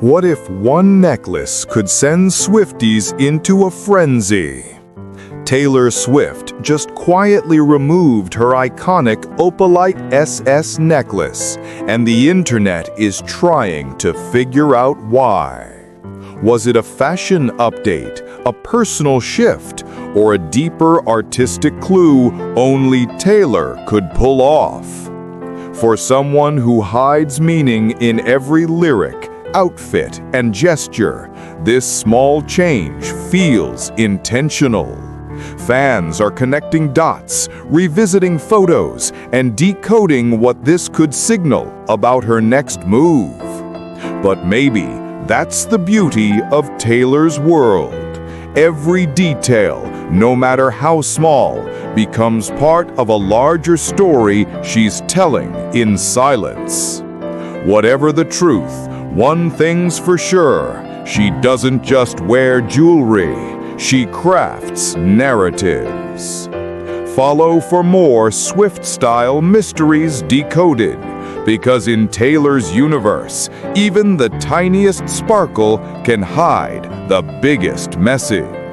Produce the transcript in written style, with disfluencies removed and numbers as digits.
What if one necklace could send Swifties into a frenzy? Taylor Swift just quietly removed her iconic opalite SS necklace, and the internet is trying to figure out why. Was it a fashion update, a personal shift, or a deeper artistic clue only Taylor could pull off? For someone who hides meaning in every lyric, outfit, and gesture, this small change feels intentional. Fans are connecting dots, revisiting photos, and decoding what this could signal about her next move. But maybe that's the beauty of Taylor's world. Every detail, no matter how small, becomes part of a larger story she's telling in silence. Whatever the truth, one thing's for sure, she doesn't just wear jewelry, she crafts narratives. Follow for more Swift-style mysteries decoded, because in Taylor's universe, even the tiniest sparkle can hide the biggest message.